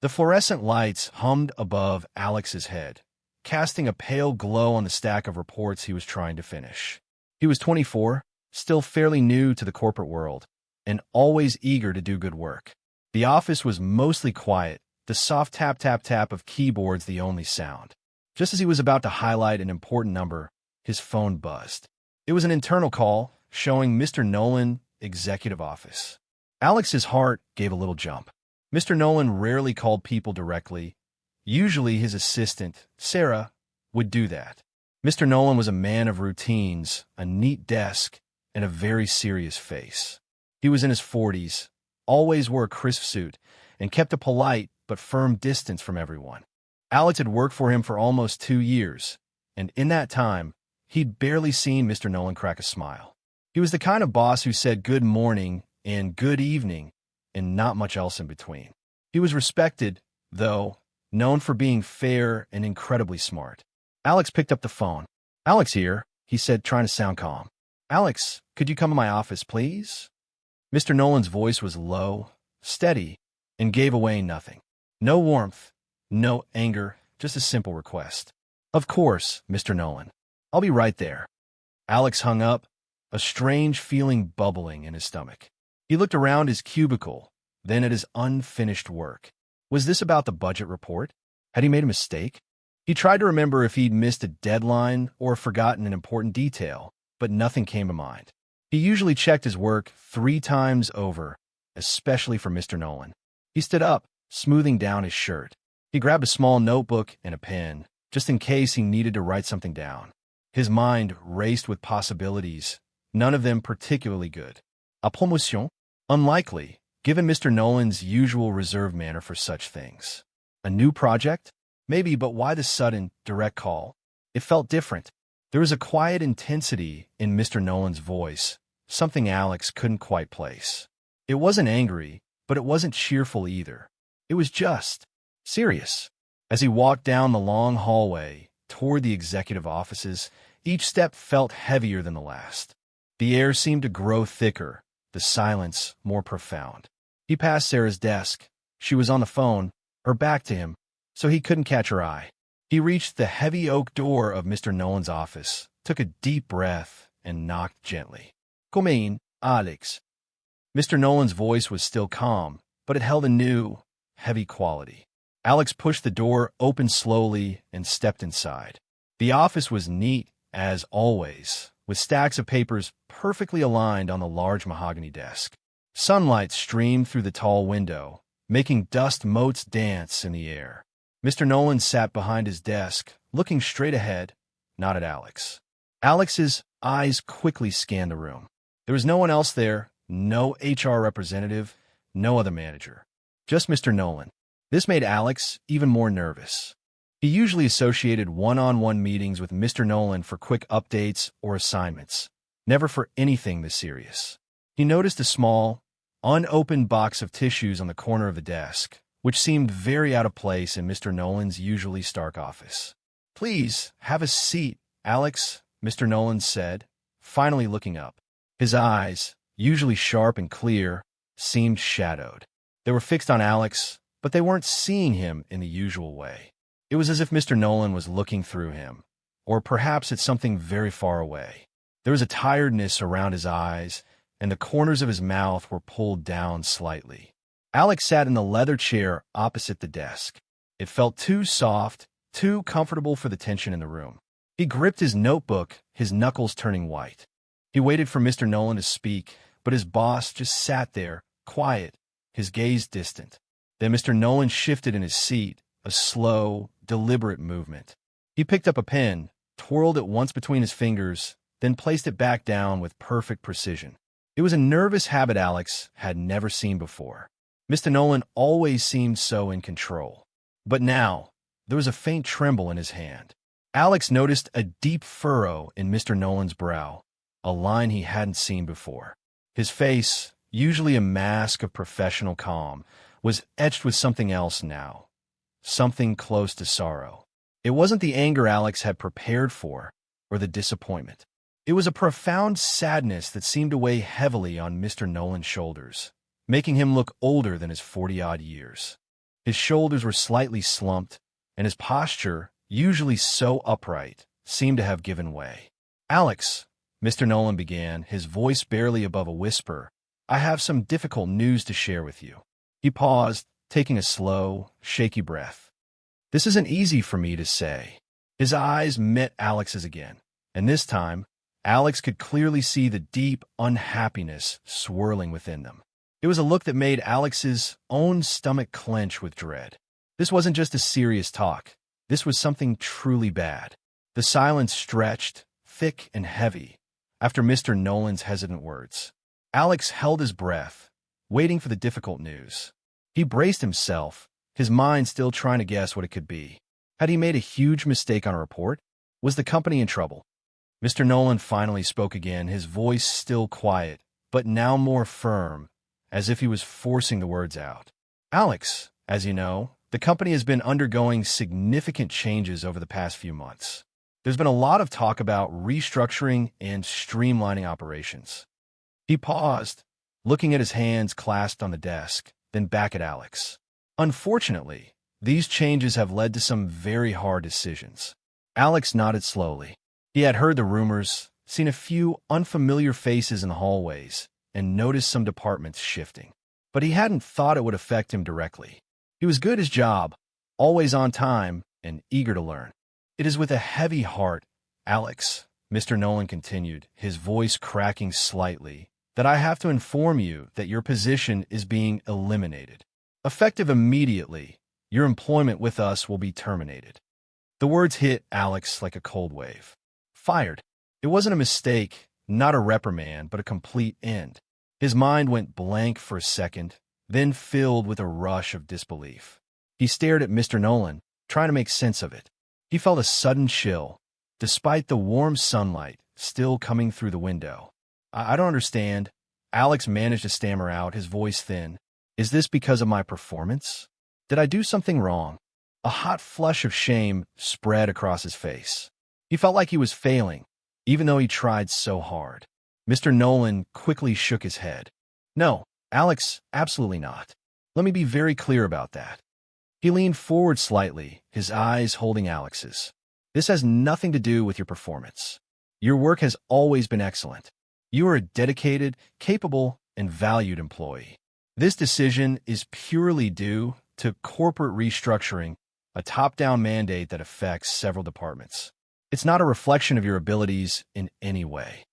The fluorescent lights hummed above Alex's head, casting a pale glow on the stack of reports he was trying to finish. He was 24, still fairly new to the corporate world, and always eager to do good work. The office was mostly quiet, the soft tap-tap-tap of keyboards the only sound. Just as he was about to highlight an important number, his phone buzzed. It was an internal call, showing Mr. Nolan, executive office. Alex's heart gave a little jump. Mr. Nolan rarely called people directly. Usually his assistant, Sarah, would do that. Mr. Nolan was a man of routines, a neat desk, and a very serious face. He was in his 40s, always wore a crisp suit, and kept a polite but firm distance from everyone. Alex had worked for him for almost 2 years, and in that time, he'd barely seen Mr. Nolan crack a smile. He was the kind of boss who said good morning and good evening, and not much else in between. He was respected, though, known for being fair and incredibly smart. Alex picked up the phone. "Alex here," he said, trying to sound calm. "Alex, could you come to my office, please?" Mr. Nolan's voice was low, steady, and gave away nothing. No warmth, no anger, just a simple request. "Of course, Mr. Nolan. I'll be right there." Alex hung up, a strange feeling bubbling in his stomach. He looked around his cubicle, then at his unfinished work. Was this about the budget report? Had he made a mistake? He tried to remember if he'd missed a deadline or forgotten an important detail, but nothing came to mind. He usually checked his work 3 times over, especially for Mr. Nolan. He stood up, smoothing down his shirt. He grabbed a small notebook and a pen, just in case he needed to write something down. His mind raced with possibilities, none of them particularly good. A promotion? Unlikely, given Mr. Nolan's usual reserved manner for such things. A new project? Maybe, but why the sudden, direct call? It felt different. There was a quiet intensity in Mr. Nolan's voice, something Alex couldn't quite place. It wasn't angry, but it wasn't cheerful either. It was just serious. As he walked down the long hallway toward the executive offices, each step felt heavier than the last. The air seemed to grow thicker, the silence more profound. He passed Sarah's desk. She was on the phone, her back to him, so he couldn't catch her eye. He reached the heavy oak door of Mr. Nolan's office, took a deep breath, and knocked gently. "Come in, Alex." Mr. Nolan's voice was still calm, but it held a new, heavy quality. Alex pushed the door open slowly and stepped inside. The office was neat, as always, with stacks of papers perfectly aligned on the large mahogany desk. Sunlight streamed through the tall window, making dust motes dance in the air. Mr. Nolan sat behind his desk, looking straight ahead, not at Alex. Alex's eyes quickly scanned the room. There was no one else there, no HR representative, no other manager. Just Mr. Nolan. This made Alex even more nervous. He usually associated one-on-one meetings with Mr. Nolan for quick updates or assignments, never for anything this serious. He noticed a small, unopened box of tissues on the corner of the desk, which seemed very out of place in Mr. Nolan's usually stark office. "Please, have a seat, Alex," Mr. Nolan said, finally looking up. His eyes, usually sharp and clear, seemed shadowed. They were fixed on Alex, but they weren't seeing him in the usual way. It was as if Mr. Nolan was looking through him, or perhaps at something very far away. There was a tiredness around his eyes, and the corners of his mouth were pulled down slightly. Alex sat in the leather chair opposite the desk. It felt too soft, too comfortable for the tension in the room. He gripped his notebook, his knuckles turning white. He waited for Mr. Nolan to speak, but his boss just sat there, quiet, his gaze distant. Then Mr. Nolan shifted in his seat, a slow, deliberate movement. He picked up a pen, twirled it once between his fingers, then placed it back down with perfect precision. It was a nervous habit Alex had never seen before. Mr. Nolan always seemed so in control. But now, there was a faint tremble in his hand. Alex noticed a deep furrow in Mr. Nolan's brow, a line he hadn't seen before. His face, usually a mask of professional calm, was etched with something else now. Something close to sorrow. It wasn't the anger Alex had prepared for, or the disappointment. It was a profound sadness that seemed to weigh heavily on Mr. Nolan's shoulders, making him look older than his 40-odd years. His shoulders were slightly slumped, and his posture, usually so upright, seemed to have given way. "Alex," Mr. Nolan began, his voice barely above a whisper, "I have some difficult news to share with you." He paused, taking a slow, shaky breath. "This isn't easy for me to say." His eyes met Alex's again, and this time, Alex could clearly see the deep unhappiness swirling within them. It was a look that made Alex's own stomach clench with dread. This wasn't just a serious talk. This was something truly bad. The silence stretched, thick and heavy, after Mr. Nolan's hesitant words. Alex held his breath, waiting for the difficult news. He braced himself, his mind still trying to guess what it could be. Had he made a huge mistake on a report? Was the company in trouble? Mr. Nolan finally spoke again, his voice still quiet, but now more firm, as if he was forcing the words out. "Alex, as you know, the company has been undergoing significant changes over the past few months. There's been a lot of talk about restructuring and streamlining operations." He paused, looking at his hands clasped on the desk, then back at Alex. "Unfortunately, these changes have led to some very hard decisions." Alex nodded slowly. He had heard the rumors, seen a few unfamiliar faces in the hallways, and noticed some departments shifting. But he hadn't thought it would affect him directly. He was good at his job, always on time, and eager to learn. "It is with a heavy heart, Alex," Mr. Nolan continued, his voice cracking slightly, "that I have to inform you that your position is being eliminated. Effective immediately, your employment with us will be terminated." The words hit Alex like a cold wave. Fired. It wasn't a mistake, not a reprimand, but a complete end. His mind went blank for a second, then filled with a rush of disbelief. He stared at Mr. Nolan, trying to make sense of it. He felt a sudden chill, despite the warm sunlight still coming through the window. I don't understand." Alex managed to stammer out, his voice thin. "Is this because of my performance? Did I do something wrong?" A hot flush of shame spread across his face. He felt like he was failing, even though he tried so hard. Mr. Nolan quickly shook his head. "No, Alex, absolutely not. Let me be very clear about that." He leaned forward slightly, his eyes holding Alex's. "This has nothing to do with your performance. Your work has always been excellent. You are a dedicated, capable, and valued employee. This decision is purely due to corporate restructuring, a top-down mandate that affects several departments. It's not a reflection of your abilities in any way."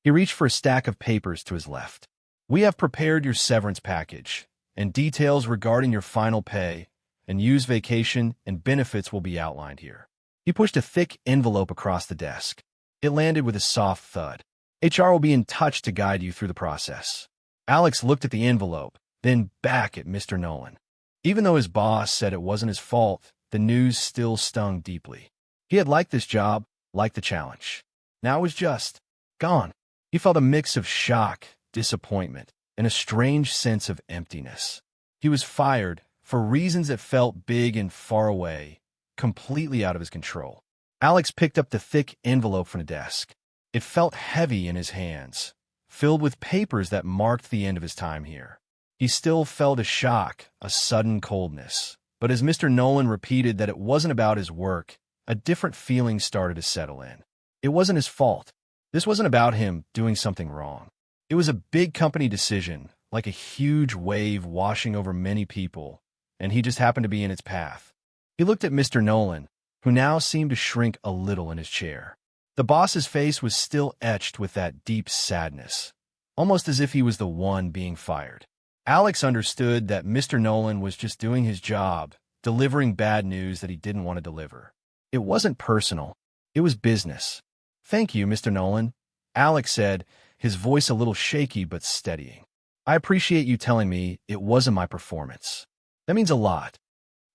He reached for a stack of papers to his left. "We have prepared your severance package, and details regarding your final pay and used vacation and benefits will be outlined here." He pushed a thick envelope across the desk. It landed with a soft thud. "HR will be in touch to guide you through the process." Alex looked at the envelope, then back at Mr. Nolan. Even though his boss said it wasn't his fault, the news still stung deeply. He had liked this job, liked the challenge. Now it was just gone. He felt a mix of shock, disappointment, and a strange sense of emptiness. He was fired for reasons that felt big and far away, completely out of his control. Alex picked up the thick envelope from the desk. It felt heavy in his hands, filled with papers that marked the end of his time here. He still felt a shock, a sudden coldness. But as Mr. Nolan repeated that it wasn't about his work, a different feeling started to settle in. It wasn't his fault. This wasn't about him doing something wrong. It was a big company decision, like a huge wave washing over many people, and he just happened to be in its path. He looked at Mr. Nolan, who now seemed to shrink a little in his chair. The boss's face was still etched with that deep sadness, almost as if he was the one being fired. Alex understood that Mr. Nolan was just doing his job, delivering bad news that he didn't want to deliver. It wasn't personal. It was business. "Thank you, Mr. Nolan," Alex said, his voice a little shaky but steadying. "I appreciate you telling me it wasn't my performance. That means a lot."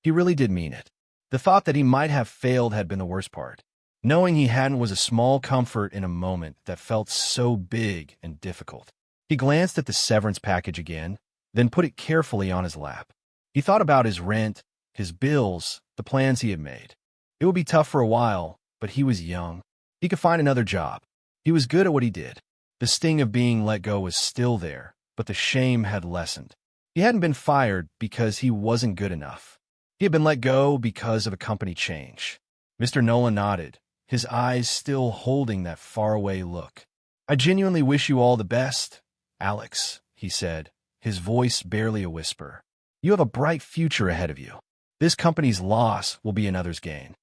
He really did mean it. The thought that he might have failed had been the worst part. Knowing he hadn't was a small comfort in a moment that felt so big and difficult. He glanced at the severance package again, then put it carefully on his lap. He thought about his rent, his bills, the plans he had made. It would be tough for a while, but he was young. He could find another job. He was good at what he did. The sting of being let go was still there, but the shame had lessened. He hadn't been fired because he wasn't good enough. He had been let go because of a company change. Mr. Nolan nodded, his eyes still holding that faraway look. "I genuinely wish you all the best, Alex," he said, his voice barely a whisper. "You have a bright future ahead of you. This company's loss will be another's gain."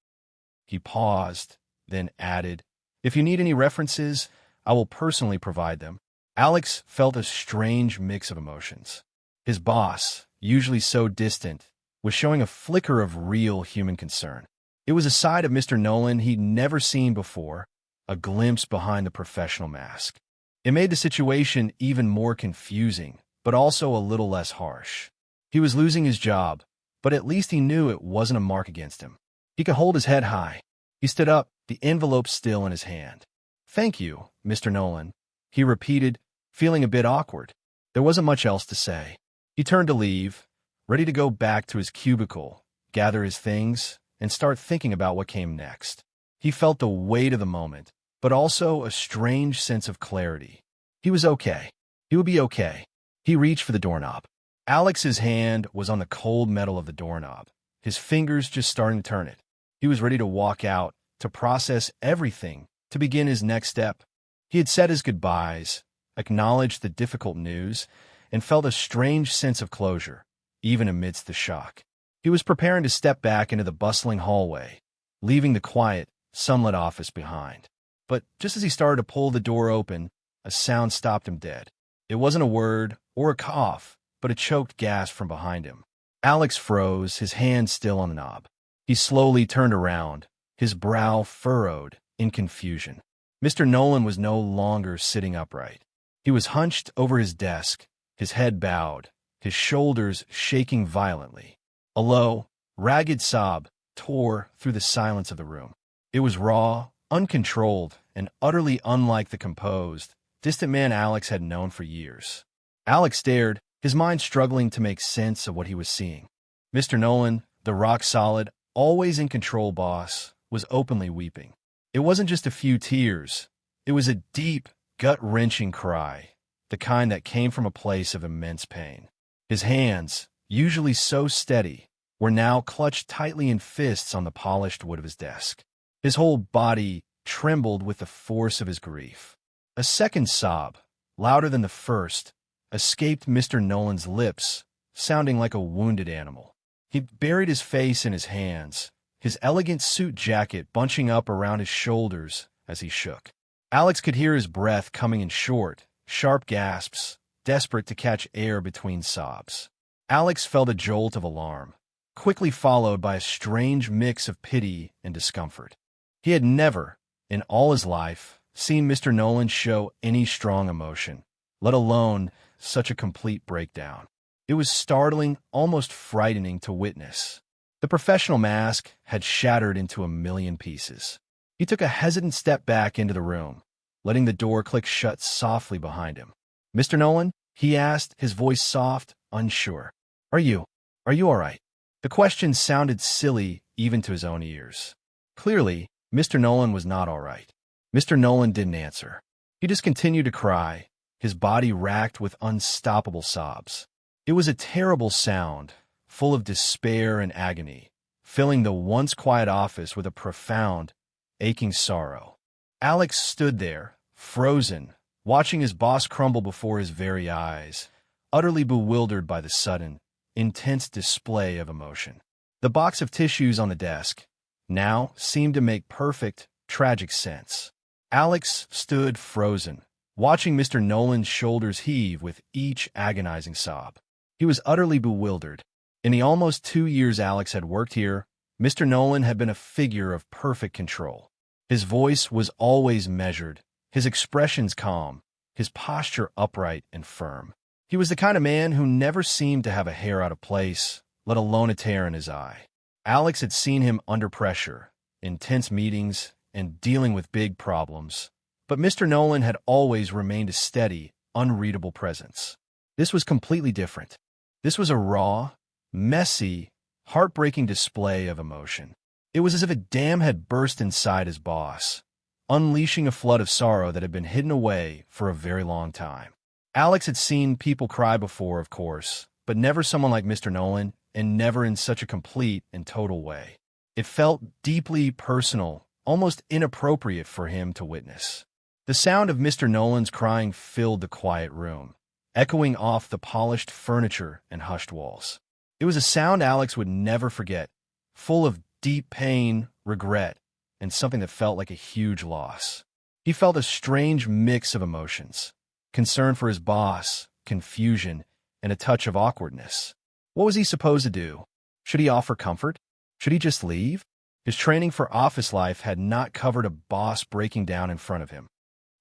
He paused, then added, "If you need any references, I will personally provide them." Alex felt a strange mix of emotions. His boss, usually so distant, was showing a flicker of real human concern. It was a side of Mr. Nolan he'd never seen before, a glimpse behind the professional mask. It made the situation even more confusing, but also a little less harsh. He was losing his job, but at least he knew it wasn't a mark against him. He could hold his head high. He stood up, the envelope still in his hand. "Thank you, Mr. Nolan," he repeated, feeling a bit awkward. There wasn't much else to say. He turned to leave, ready to go back to his cubicle, gather his things, and start thinking about what came next. He felt the weight of the moment, but also a strange sense of clarity. He was okay. He would be okay. He reached for the doorknob. Alex's hand was on the cold metal of the doorknob, his fingers just starting to turn it. He was ready to walk out, to process everything, to begin his next step. He had said his goodbyes, acknowledged the difficult news, and felt a strange sense of closure, even amidst the shock. He was preparing to step back into the bustling hallway, leaving the quiet, sunlit office behind. But just as he started to pull the door open, a sound stopped him dead. It wasn't a word or a cough, but a choked gasp from behind him. Alex froze, his hand still on the knob. He slowly turned around, his brow furrowed in confusion. Mr. Nolan was no longer sitting upright. He was hunched over his desk, his head bowed, his shoulders shaking violently. A low, ragged sob tore through the silence of the room. It was raw, uncontrolled, and utterly unlike the composed, distant man Alex had known for years. Alex stared, his mind struggling to make sense of what he was seeing. Mr. Nolan, the rock-solid, always-in-control boss, was openly weeping. It wasn't just a few tears. It was a deep, gut-wrenching cry, the kind that came from a place of immense pain. His hands, usually so steady, were now clutched tightly in fists on the polished wood of his desk. His whole body trembled with the force of his grief. A second sob, louder than the first, escaped Mr. Nolan's lips, sounding like a wounded animal. He buried his face in his hands, his elegant suit jacket bunching up around his shoulders as he shook. Alex could hear his breath coming in short, sharp gasps, desperate to catch air between sobs. Alex felt a jolt of alarm, quickly followed by a strange mix of pity and discomfort. He had never, in all his life, seen Mr. Nolan show any strong emotion, let alone such a complete breakdown. It was startling, almost frightening to witness. The professional mask had shattered into a million pieces. He took a hesitant step back into the room, letting the door click shut softly behind him. "Mr. Nolan?" he asked, his voice soft, unsure. Are you all right?" The question sounded silly even to his own ears. Clearly, Mr. Nolan was not all right. Mr. Nolan didn't answer. He just continued to cry, his body racked with unstoppable sobs. It was a terrible sound, full of despair and agony, filling the once quiet office with a profound, aching sorrow. Alex stood there, frozen, watching his boss crumble before his very eyes, utterly bewildered by the sudden, intense display of emotion. The box of tissues on the desk now seemed to make perfect, tragic sense. Alex stood frozen, watching Mr. Nolan's shoulders heave with each agonizing sob. He was utterly bewildered. In the almost 2 years Alex had worked here, Mr. Nolan had been a figure of perfect control. His voice was always measured, his expressions calm, his posture upright and firm. He was the kind of man who never seemed to have a hair out of place, let alone a tear in his eye. Alex had seen him under pressure, intense meetings, and dealing with big problems. But Mr. Nolan had always remained a steady, unreadable presence. This was completely different. This was a raw, messy, heartbreaking display of emotion. It was as if a dam had burst inside his boss, unleashing a flood of sorrow that had been hidden away for a very long time. Alex had seen people cry before, of course, but never someone like Mr. Nolan, and never in such a complete and total way. It felt deeply personal, almost inappropriate for him to witness. The sound of Mr. Nolan's crying filled the quiet room, echoing off the polished furniture and hushed walls. It was a sound Alex would never forget, full of deep pain, regret, and something that felt like a huge loss. He felt a strange mix of emotions: concern for his boss, confusion, and a touch of awkwardness. What was he supposed to do? Should he offer comfort? Should he just leave? His training for office life had not covered a boss breaking down in front of him.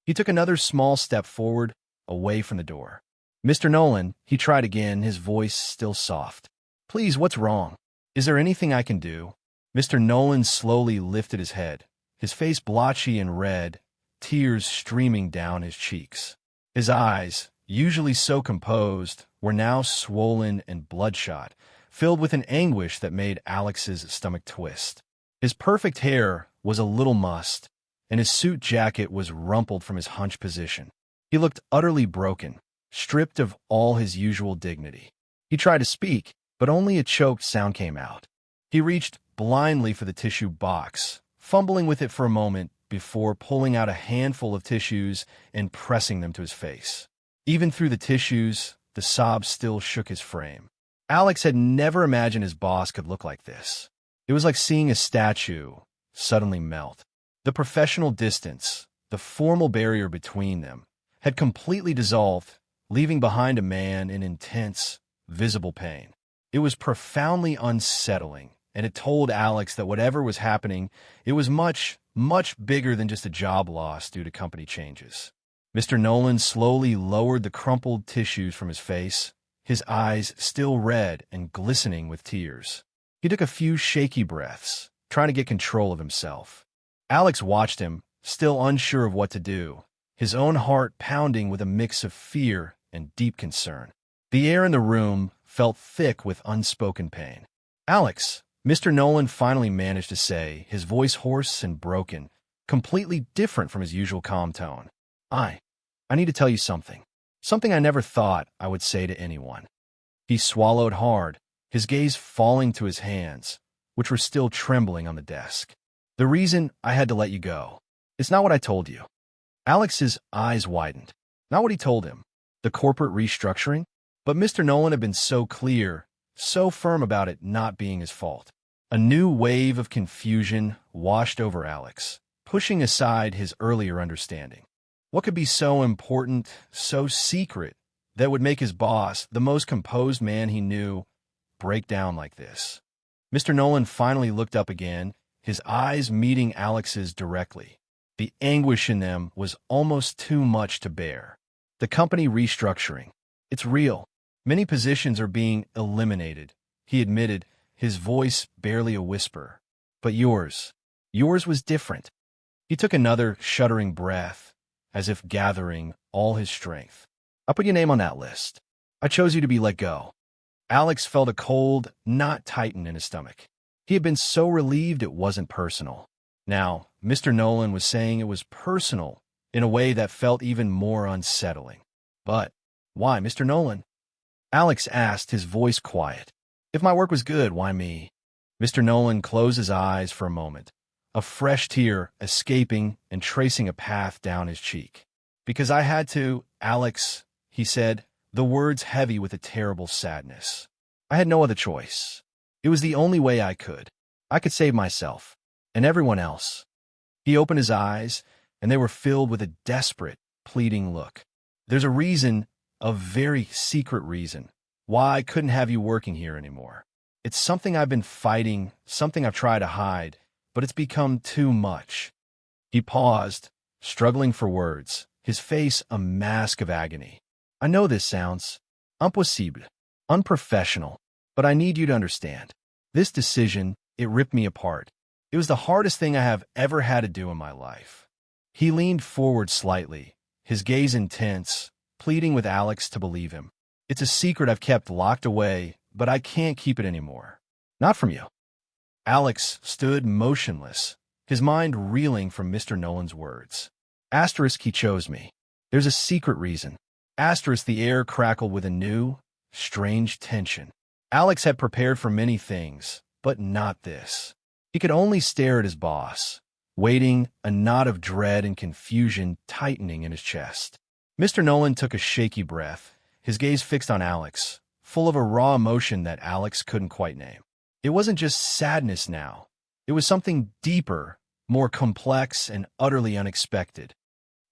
He took another small step forward, away from the door. "Mr. Nolan," he tried again, his voice still soft. "Please, what's wrong? Is there anything I can do?" Mr. Nolan slowly lifted his head, his face blotchy and red, tears streaming down his cheeks. His eyes, usually so composed, were now swollen and bloodshot, filled with an anguish that made Alex's stomach twist. His perfect hair was a little mussed, and his suit jacket was rumpled from his hunched position. He looked utterly broken, stripped of all his usual dignity. He tried to speak, but only a choked sound came out. He reached blindly for the tissue box, fumbling with it for a moment before pulling out a handful of tissues and pressing them to his face. Even through the tissues, the sobs still shook his frame. Alex had never imagined his boss could look like this. It was like seeing a statue suddenly melt. The professional distance, the formal barrier between them, had completely dissolved, leaving behind a man in intense, visible pain. It was profoundly unsettling, and it told Alex that whatever was happening, it was much, much bigger than just a job loss due to company changes. Mr. Nolan slowly lowered the crumpled tissues from his face, his eyes still red and glistening with tears. He took a few shaky breaths, trying to get control of himself. Alex watched him, still unsure of what to do, his own heart pounding with a mix of fear and deep concern. The air in the room felt thick with unspoken pain. "Alex," Mr. Nolan finally managed to say, his voice hoarse and broken, completely different from his usual calm tone. I need to tell you something. Something I never thought I would say to anyone." He swallowed hard, his gaze falling to his hands, which were still trembling on the desk. "The reason I had to let you go. It's not what I told you." Alex's eyes widened. Not what he told him. The corporate restructuring? But Mr. Nolan had been so clear, so firm about it not being his fault. A new wave of confusion washed over Alex, pushing aside his earlier understanding. What could be so important, so secret, that would make his boss, the most composed man he knew, break down like this? Mr. Nolan finally looked up again, his eyes meeting Alex's directly. The anguish in them was almost too much to bear. "The company restructuring. It's real. Many positions are being eliminated," he admitted, his voice barely a whisper. "But yours was different." He took another shuddering breath, as if gathering all his strength. "I put your name on that list. I chose you to be let go." Alex felt a cold knot tighten in his stomach. He had been so relieved it wasn't personal. Now, Mr. Nolan was saying it was personal in a way that felt even more unsettling. "But why, Mr. Nolan?" Alex asked, his voice quiet. "If my work was good, why me?" Mr. Nolan closed his eyes for a moment, a fresh tear escaping and tracing a path down his cheek. "Because I had to, Alex," he said, the words heavy with a terrible sadness. "I had no other choice. It was the only way I could. I could save myself, and everyone else." He opened his eyes, and they were filled with a desperate, pleading look. "There's a reason, a very secret reason, why I couldn't have you working here anymore. It's something I've been fighting, something I've tried to hide, but it's become too much." He paused, struggling for words, his face a mask of agony. "I know this sounds impossible, unprofessional, but I need you to understand. This decision, it ripped me apart. It was the hardest thing I have ever had to do in my life." He leaned forward slightly, his gaze intense, pleading with Alex to believe him. "It's a secret I've kept locked away, but I can't keep it anymore. Not from you." Alex stood motionless, his mind reeling from Mr. Nolan's words. Asterisk, he chose me. There's a secret reason. Asterisk, the air crackled with a new, strange tension. Alex had prepared for many things, but not this. He could only stare at his boss, waiting, a knot of dread and confusion tightening in his chest. Mr. Nolan took a shaky breath, his gaze fixed on Alex, full of a raw emotion that Alex couldn't quite name. It wasn't just sadness now. It was something deeper, more complex, and utterly unexpected.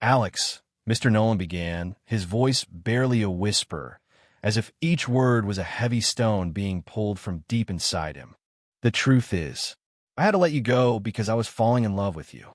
"Alex," Mr. Nolan began, his voice barely a whisper, as if each word was a heavy stone being pulled from deep inside him. "The truth is, I had to let you go because I was falling in love with you."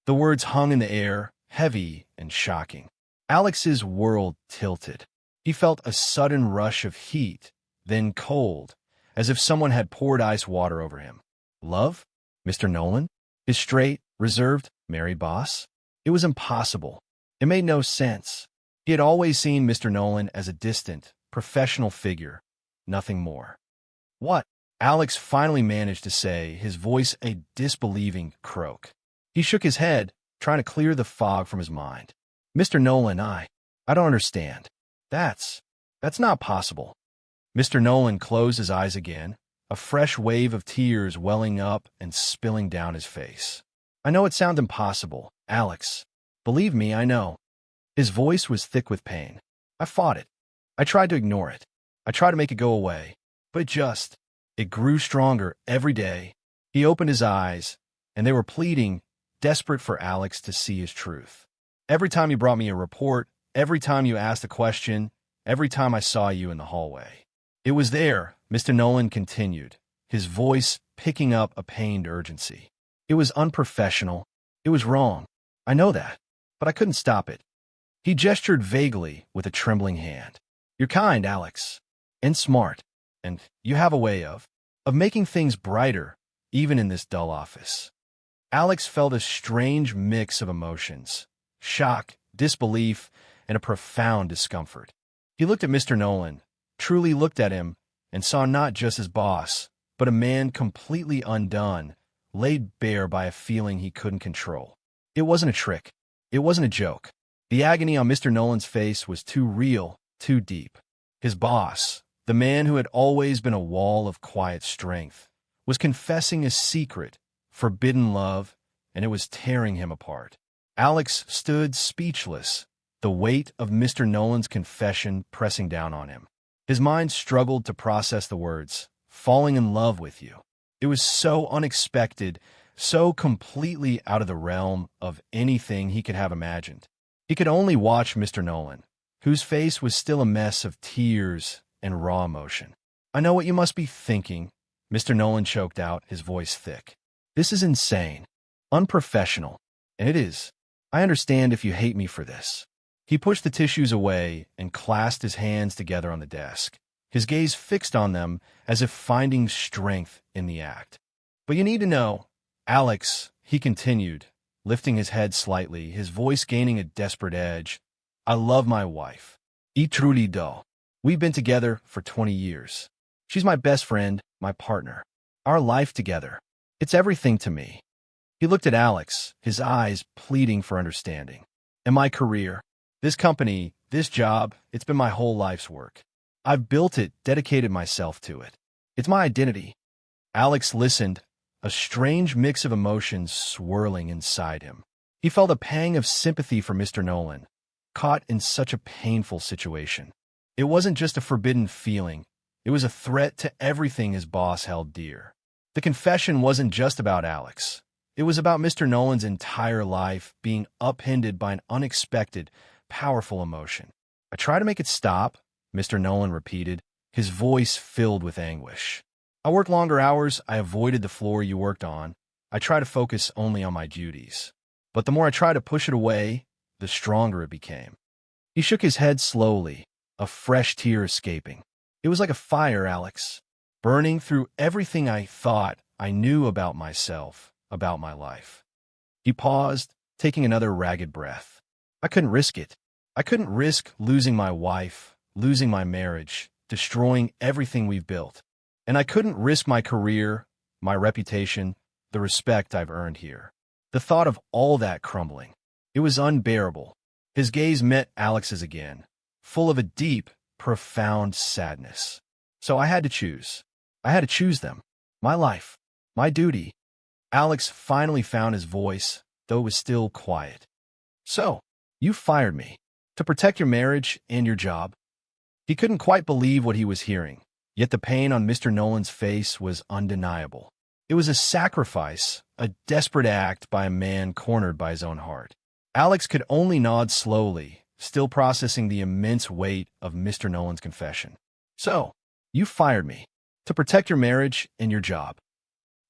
The words hung in the air, heavy and shocking. Alex's world tilted. He felt a sudden rush of heat, then cold, as if someone had poured ice water over him. Love? Mr. Nolan? His straight, reserved, married boss? It was impossible. It made no sense. He had always seen Mr. Nolan as a distant, professional figure, nothing more. "What?" Alex finally managed to say, his voice a disbelieving croak. He shook his head, trying to clear the fog from his mind. "Mr. Nolan, I don't understand. That's not possible." Mr. Nolan closed his eyes again, a fresh wave of tears welling up and spilling down his face. "I know it sounds impossible, Alex. Believe me, I know." His voice was thick with pain. "I fought it. I tried to ignore it. I tried to make it go away. But it grew stronger every day." He opened his eyes, and they were pleading, desperate for Alex to see his truth. "Every time you brought me a report, every time you asked a question, every time I saw you in the hallway. It was there," Mr. Nolan continued, his voice picking up a pained urgency. "It was unprofessional. It was wrong. I know that, but I couldn't stop it." He gestured vaguely with a trembling hand. "You're kind, Alex, and smart, and you have a way of making things brighter, even in this dull office." Alex felt a strange mix of emotions, shock, disbelief, and a profound discomfort. He looked at Mr. Nolan, truly looked at him, and saw not just his boss, but a man completely undone, laid bare by a feeling he couldn't control. It wasn't a trick. It wasn't a joke. The agony on Mr. Nolan's face was too real, too deep. His boss, the man who had always been a wall of quiet strength, was confessing a secret, forbidden love, and it was tearing him apart. Alex stood speechless, the weight of Mr. Nolan's confession pressing down on him. His mind struggled to process the words, "falling in love with you." It was so unexpected, so completely out of the realm of anything he could have imagined. He could only watch Mr. Nolan, whose face was still a mess of tears and raw emotion. "I know what you must be thinking," Mr. Nolan choked out, his voice thick. "This is insane, unprofessional, and it is. I understand if you hate me for this." He pushed the tissues away and clasped his hands together on the desk, his gaze fixed on them as if finding strength in the act. "But you need to know, Alex," he continued, lifting his head slightly, his voice gaining a desperate edge, "I love my wife. I truly do. We've been together for 20 years. She's my best friend, my partner. Our life together. It's everything to me." He looked at Alex, his eyes pleading for understanding. "And my career, this company, this job, it's been my whole life's work. I've built it, dedicated myself to it. It's my identity." Alex listened, a strange mix of emotions swirling inside him. He felt a pang of sympathy for Mr. Nolan, caught in such a painful situation. It wasn't just a forbidden feeling. It was a threat to everything his boss held dear. The confession wasn't just about Alex. It was about Mr. Nolan's entire life being upended by an unexpected, powerful emotion. "I try to make it stop," Mr. Nolan repeated, his voice filled with anguish. "I work longer hours, I avoided the floor you worked on. I try to focus only on my duties. But the more I try to push it away, the stronger it became." He shook his head slowly, a fresh tear escaping. "It was like a fire, Alex, burning through everything I thought I knew about myself, about my life." He paused, taking another ragged breath. "I couldn't risk it. I couldn't risk losing my wife, losing my marriage, destroying everything we've built. And I couldn't risk my career, my reputation, the respect I've earned here." The thought of all that crumbling, it was unbearable. His gaze met Alex's again, full of a deep, profound sadness. So I had to choose. I had to choose them. My life. My duty. Alex finally found his voice, though it was still quiet. So, you fired me. To protect your marriage and your job? He couldn't quite believe what he was hearing, yet the pain on Mr. Nolan's face was undeniable. It was a sacrifice, a desperate act by a man cornered by his own heart. Alex could only nod slowly, still processing the immense weight of Mr. Nolan's confession. So, you fired me. To protect your marriage and your job.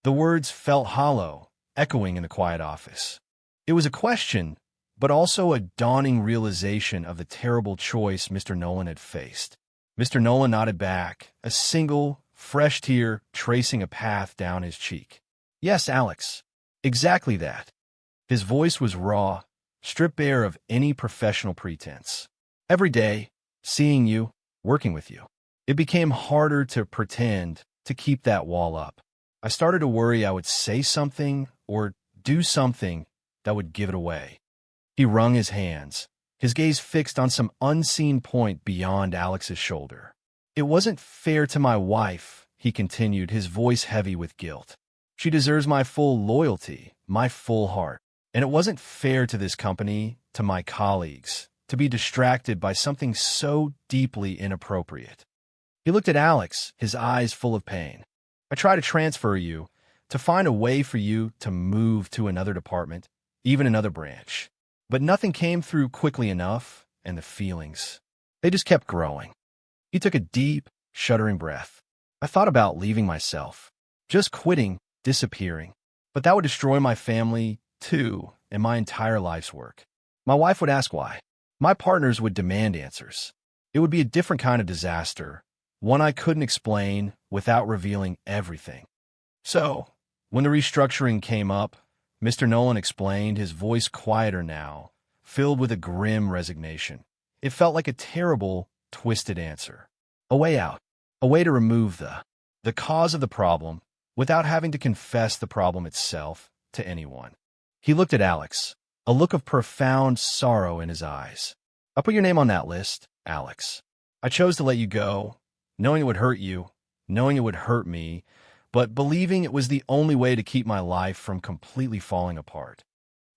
The words felt hollow, echoing in the quiet office. It was a question, but also a dawning realization of the terrible choice Mr. Nolan had faced. Mr. Nolan nodded back, a single, fresh tear tracing a path down his cheek. Yes, Alex. Exactly that. His voice was raw, stripped bare of any professional pretense. Every day, seeing you, working with you, it became harder to pretend, to keep that wall up. I started to worry I would say something or do something that would give it away. He wrung his hands, his gaze fixed on some unseen point beyond Alex's shoulder. It wasn't fair to my wife, he continued, his voice heavy with guilt. She deserves my full loyalty, my full heart. And it wasn't fair to this company, to my colleagues, to be distracted by something so deeply inappropriate. He looked at Alex, his eyes full of pain. I tried to transfer you, to find a way for you to move to another department, even another branch. But nothing came through quickly enough, and the feelings, they just kept growing. He took a deep, shuddering breath. I thought about leaving myself, just quitting, disappearing. But that would destroy my family, too, and my entire life's work. My wife would ask why. My partners would demand answers. It would be a different kind of disaster, one I couldn't explain without revealing everything. So, when the restructuring came up, Mr. Nolan explained, his voice quieter now, filled with a grim resignation. It felt like a terrible, twisted answer. A way out. A way to remove the cause of the problem without having to confess the problem itself to anyone. He looked at Alex, a look of profound sorrow in his eyes. I put your name on that list, Alex. I chose to let you go, knowing it would hurt you, knowing it would hurt me, but believing it was the only way to keep my life from completely falling apart.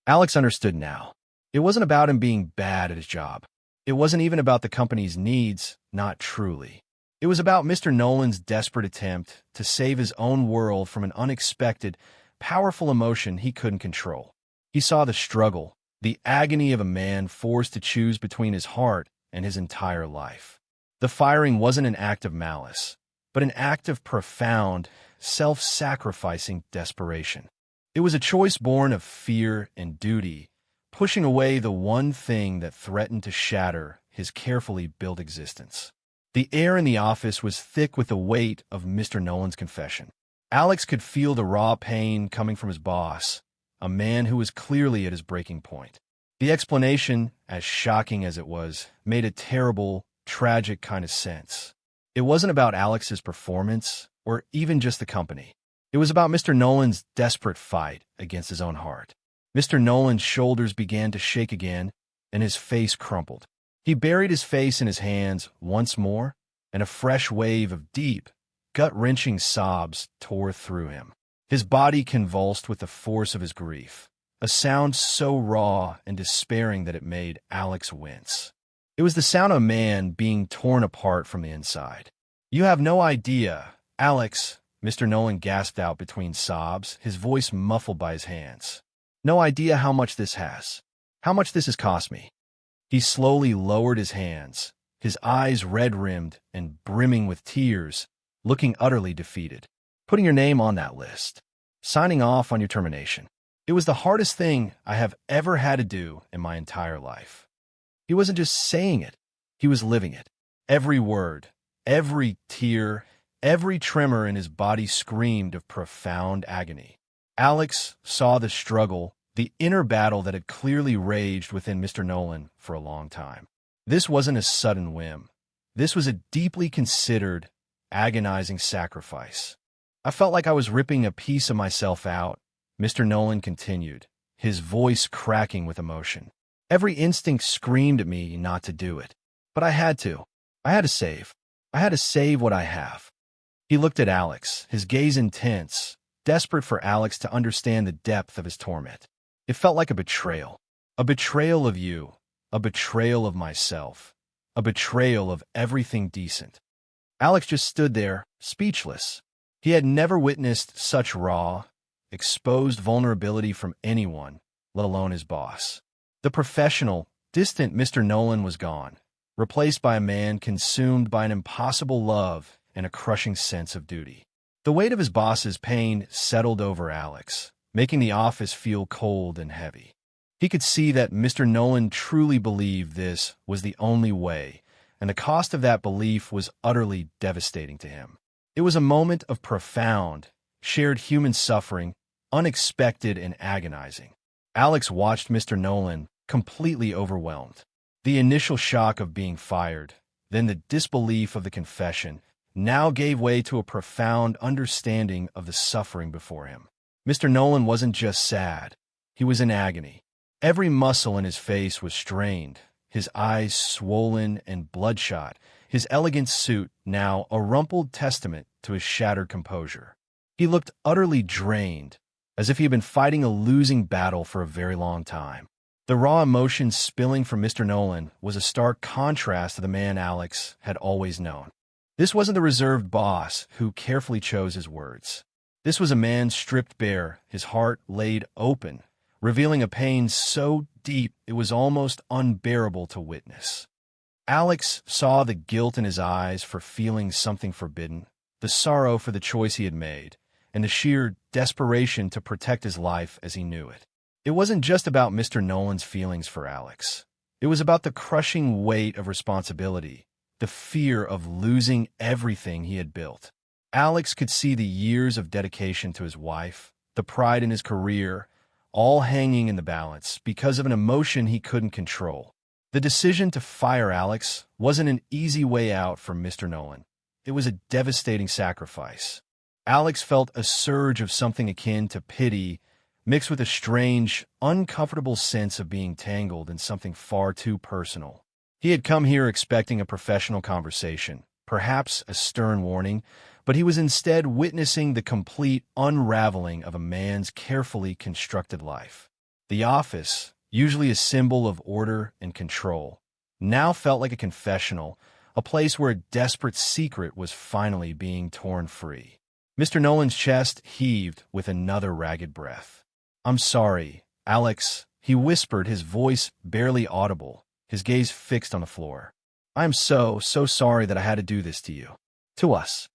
Alex understood now. It wasn't about him being bad at his job. It wasn't even about the company's needs, not truly. It was about Mr. Nolan's desperate attempt to save his own world from an unexpected, powerful emotion he couldn't control. He saw the struggle, the agony of a man forced to choose between his heart and his entire life. The firing wasn't an act of malice, but an act of profound, self-sacrificing desperation. It was a choice born of fear and duty, pushing away the one thing that threatened to shatter his carefully built existence. The air in the office was thick with the weight of Mr. Nolan's confession. Alex could feel the raw pain coming from his boss, a man who was clearly at his breaking point. The explanation, as shocking as it was, made a terrible, tragic kind of sense. It wasn't about Alex's performance, or even just the company. It was about Mr. Nolan's desperate fight against his own heart. Mr. Nolan's shoulders began to shake again, and his face crumpled. He buried his face in his hands once more, and a fresh wave of deep, gut-wrenching sobs tore through him. His body convulsed with the force of his grief, a sound so raw and despairing that it made Alex wince. It was the sound of a man being torn apart from the inside. You have no idea, Alex, Mr. Nolan gasped out between sobs, his voice muffled by his hands. No idea how much this has. How much this has cost me. He slowly lowered his hands, his eyes red-rimmed and brimming with tears, looking utterly defeated. Putting your name on that list. Signing off on your termination. It was the hardest thing I have ever had to do in my entire life. He wasn't just saying it. He was living it. Every word, every tear, every tremor in his body screamed of profound agony. Alex saw the struggle, the inner battle that had clearly raged within Mr. Nolan for a long time. This wasn't a sudden whim. This was a deeply considered, agonizing sacrifice. I felt like I was ripping a piece of myself out, Mr. Nolan continued, his voice cracking with emotion. Every instinct screamed at me not to do it. But I had to. I had to save. I had to save what I have. He looked at Alex, his gaze intense, desperate for Alex to understand the depth of his torment. It felt like a betrayal. A betrayal of you. A betrayal of myself. A betrayal of everything decent. Alex just stood there, speechless. He had never witnessed such raw, exposed vulnerability from anyone, let alone his boss. The professional, distant Mr. Nolan was gone, replaced by a man consumed by an impossible love and a crushing sense of duty. The weight of his boss's pain settled over Alex, making the office feel cold and heavy. He could see that Mr. Nolan truly believed this was the only way, and the cost of that belief was utterly devastating to him. It was a moment of profound, shared human suffering, unexpected and agonizing. Alex watched Mr. Nolan, completely overwhelmed. The initial shock of being fired, then the disbelief of the confession, now gave way to a profound understanding of the suffering before him. Mr. Nolan wasn't just sad. He was in agony. Every muscle in his face was strained, his eyes swollen and bloodshot, his elegant suit now a rumpled testament to his shattered composure. He looked utterly drained, as if he had been fighting a losing battle for a very long time. The raw emotion spilling from Mr. Nolan was a stark contrast to the man Alex had always known. This wasn't the reserved boss who carefully chose his words. This was a man stripped bare, his heart laid open, revealing a pain so deep it was almost unbearable to witness. Alex saw the guilt in his eyes for feeling something forbidden, the sorrow for the choice he had made, and the sheer desperation to protect his life as he knew it. It wasn't just about Mr. Nolan's feelings for Alex. It was about the crushing weight of responsibility, the fear of losing everything he had built. Alex could see the years of dedication to his wife, the pride in his career, all hanging in the balance because of an emotion he couldn't control. The decision to fire Alex wasn't an easy way out for Mr. Nolan. It was a devastating sacrifice. Alex felt a surge of something akin to pity, mixed with a strange, uncomfortable sense of being tangled in something far too personal. He had come here expecting a professional conversation, perhaps a stern warning, but he was instead witnessing the complete unraveling of a man's carefully constructed life. The office, usually a symbol of order and control, now felt like a confessional, a place where a desperate secret was finally being torn free. Mr. Nolan's chest heaved with another ragged breath. "I'm sorry, Alex," he whispered, his voice barely audible, his gaze fixed on the floor. "I am so sorry that I had to do this to you. To us."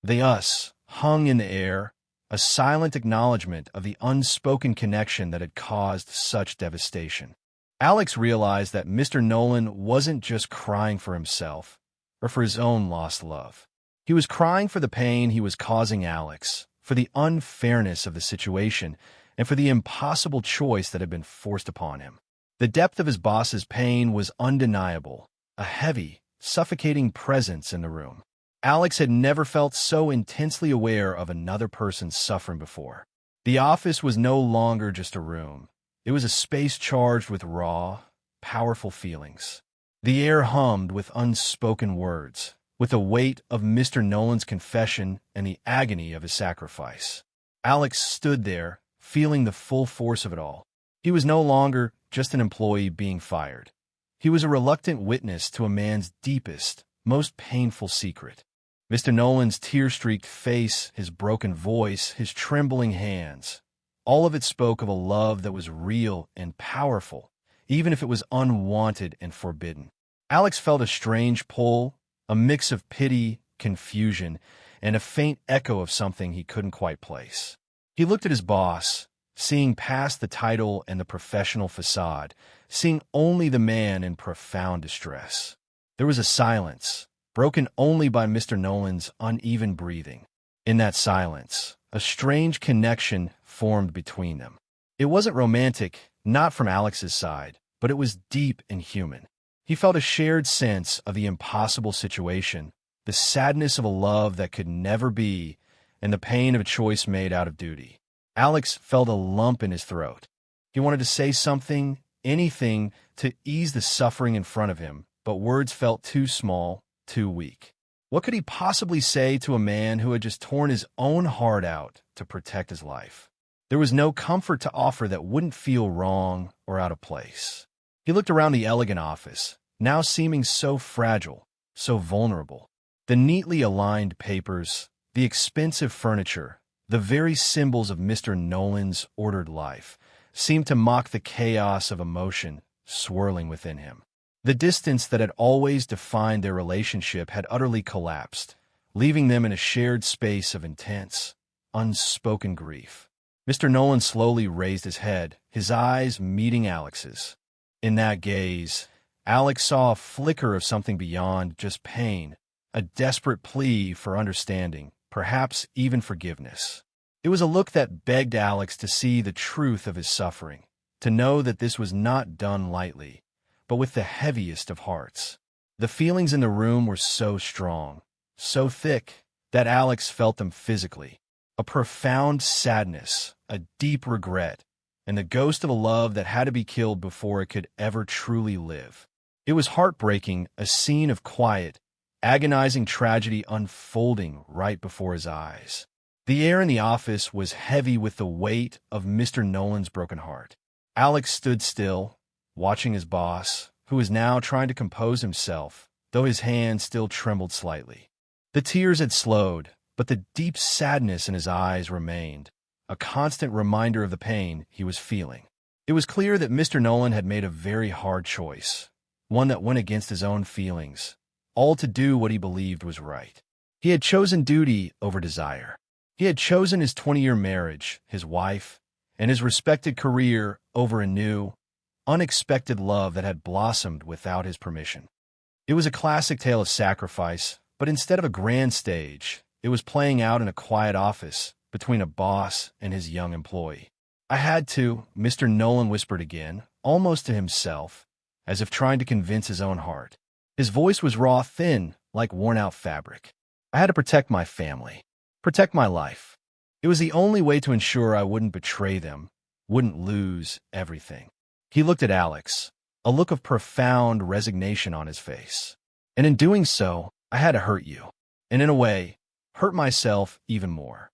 The us hung in the air, a silent acknowledgement of the unspoken connection that had caused such devastation. Alex realized that Mr. Nolan wasn't just crying for himself, or for his own lost love. He was crying for the pain he was causing Alex, for the unfairness of the situation, and for the impossible choice that had been forced upon him. The depth of his boss's pain was undeniable, a heavy, suffocating presence in the room. Alex had never felt so intensely aware of another person's suffering before. The office was no longer just a room. It was a space charged with raw, powerful feelings. The air hummed with unspoken words, with the weight of Mr. Nolan's confession and the agony of his sacrifice. Alex stood there, feeling the full force of it all. He was no longer just an employee being fired. He was a reluctant witness to a man's deepest, most painful secret. Mr. Nolan's tear-streaked face, his broken voice, his trembling hands, all of it spoke of a love that was real and powerful, even if it was unwanted and forbidden. Alex felt a strange pull, a mix of pity, confusion, and a faint echo of something he couldn't quite place. He looked at his boss, seeing past the title and the professional facade, seeing only the man in profound distress. There was a silence, broken only by Mr. Nolan's uneven breathing. In that silence, a strange connection formed between them. It wasn't romantic, not from Alex's side, but it was deep and human. He felt a shared sense of the impossible situation, the sadness of a love that could never be, and the pain of a choice made out of duty. Alex felt a lump in his throat. He wanted to say something, anything, to ease the suffering in front of him, but words felt too small, too weak. What could he possibly say to a man who had just torn his own heart out to protect his life? There was no comfort to offer that wouldn't feel wrong or out of place. He looked around the elegant office, now seeming so fragile, so vulnerable. The neatly aligned papers, the expensive furniture, the very symbols of Mr. Nolan's ordered life, seemed to mock the chaos of emotion swirling within him. The distance that had always defined their relationship had utterly collapsed, leaving them in a shared space of intense, unspoken grief. Mr. Nolan slowly raised his head, his eyes meeting Alex's. In that gaze, Alex saw a flicker of something beyond just pain, a desperate plea for understanding, perhaps even forgiveness. It was a look that begged Alex to see the truth of his suffering, to know that this was not done lightly, but with the heaviest of hearts. The feelings in the room were so strong, so thick, that Alex felt them physically. A profound sadness, a deep regret, and the ghost of a love that had to be killed before it could ever truly live. It was heartbreaking, a scene of quiet, agonizing tragedy unfolding right before his eyes. The air in the office was heavy with the weight of Mr. Nolan's broken heart. Alex stood still, watching his boss, who was now trying to compose himself, though his hand still trembled slightly. The tears had slowed, but the deep sadness in his eyes remained, a constant reminder of the pain he was feeling. It was clear that Mr. Nolan had made a very hard choice, one that went against his own feelings, all to do what he believed was right. He had chosen duty over desire. He had chosen his 20-year marriage, his wife, and his respected career over a new, unexpected love that had blossomed without his permission. It was a classic tale of sacrifice, but instead of a grand stage, it was playing out in a quiet office between a boss and his young employee. "I had to," Mr. Nolan whispered again, almost to himself, as if trying to convince his own heart. His voice was raw, thin, like worn-out fabric. "I had to protect my family. Protect my life. It was the only way to ensure I wouldn't betray them, wouldn't lose everything." He looked at Alex, a look of profound resignation on his face. "And in doing so, I had to hurt you. And in a way, hurt myself even more."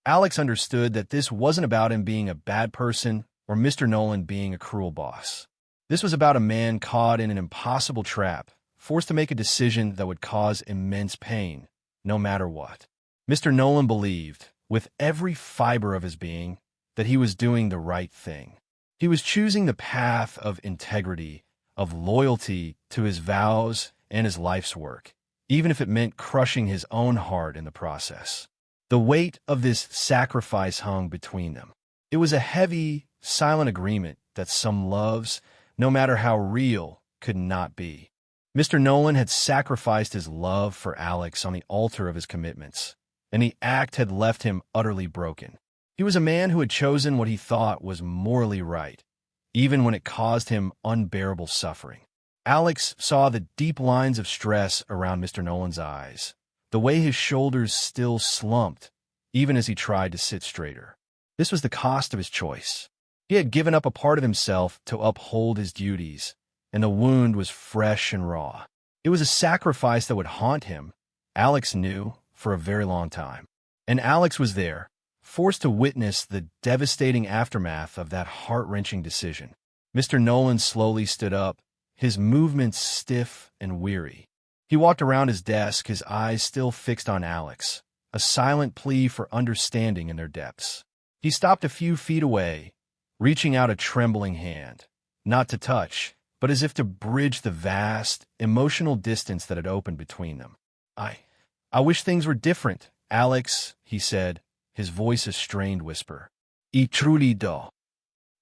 Alex understood that this wasn't about him being a bad person or Mr. Nolan being a cruel boss. This was about a man caught in an impossible trap, forced to make a decision that would cause immense pain, no matter what. Mr. Nolan believed, with every fiber of his being, that he was doing the right thing. He was choosing the path of integrity, of loyalty to his vows and his life's work, even if it meant crushing his own heart in the process. The weight of this sacrifice hung between them. It was a heavy, silent agreement that some loves, no matter how real, could not be. Mr. Nolan had sacrificed his love for Alex on the altar of his commitments, and the act had left him utterly broken. He was a man who had chosen what he thought was morally right, even when it caused him unbearable suffering. Alex saw the deep lines of stress around Mr. Nolan's eyes, the way his shoulders still slumped, even as he tried to sit straighter. This was the cost of his choice. He had given up a part of himself to uphold his duties, and the wound was fresh and raw. It was a sacrifice that would haunt him, Alex knew, for a very long time. And Alex was there, forced to witness the devastating aftermath of that heart-wrenching decision. Mr. Nolan slowly stood up, his movements stiff and weary. He walked around his desk, his eyes still fixed on Alex, a silent plea for understanding in their depths. He stopped a few feet away, reaching out a trembling hand, not to touch, but as if to bridge the vast, emotional distance that had opened between them. I wish things were different, Alex," he said, his voice a strained whisper. "I truly do."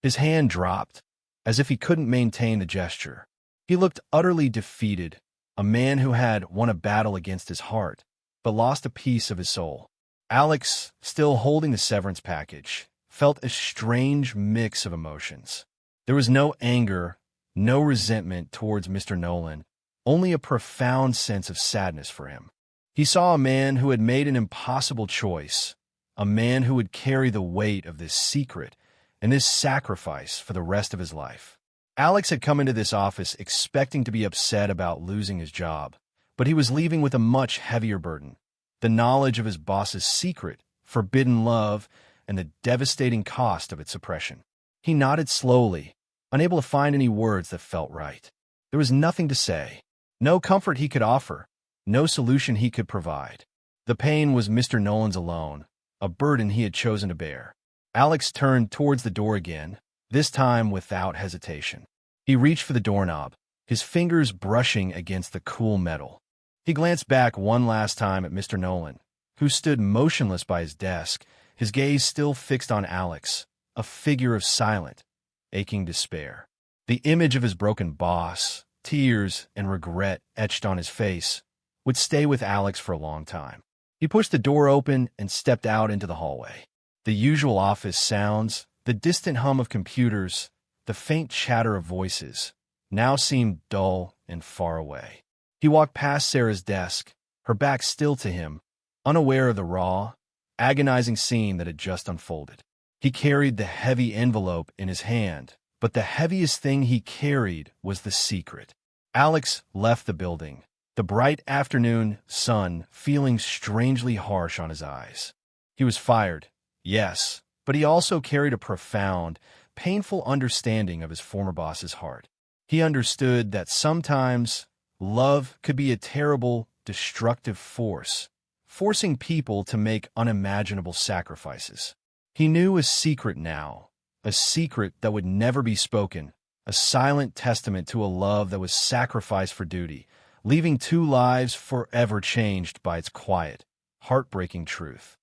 His hand dropped, as if he couldn't maintain the gesture. He looked utterly defeated, a man who had won a battle against his heart, but lost a piece of his soul. Alex, still holding the severance package, felt a strange mix of emotions. There was no anger, no resentment towards Mr. Nolan, only a profound sense of sadness for him. He saw a man who had made an impossible choice, a man who would carry the weight of this secret and this sacrifice for the rest of his life. Alex had come into this office expecting to be upset about losing his job, But he was leaving with a much heavier burden: the knowledge of his boss's secret, forbidden love, and the devastating cost of its suppression. He nodded slowly, unable to find any words that felt right. There was nothing to say, no comfort he could offer, no solution he could provide. The pain was Mr. Nolan's alone, a burden he had chosen to bear. Alex turned towards the door again, this time without hesitation. He reached for the doorknob, his fingers brushing against the cool metal. He glanced back one last time at Mr. Nolan, who stood motionless by his desk, his gaze still fixed on Alex, a figure of silent, aching despair. The image of his broken boss, tears and regret etched on his face, would stay with Alex for a long time. He pushed the door open and stepped out into the hallway. The usual office sounds, the distant hum of computers, the faint chatter of voices, now seemed dull and far away. He walked past Sarah's desk, her back still to him, unaware of the raw, agonizing scene that had just unfolded. He carried the heavy envelope in his hand, but the heaviest thing he carried was the secret. Alex left the building, the bright afternoon sun feeling strangely harsh on his eyes. He was fired, yes, but he also carried a profound, painful understanding of his former boss's heart. He understood that sometimes love could be a terrible, destructive force, forcing people to make unimaginable sacrifices. He knew a secret now, a secret that would never be spoken, a silent testament to a love that was sacrificed for duty, leaving two lives forever changed by its quiet, heartbreaking truth.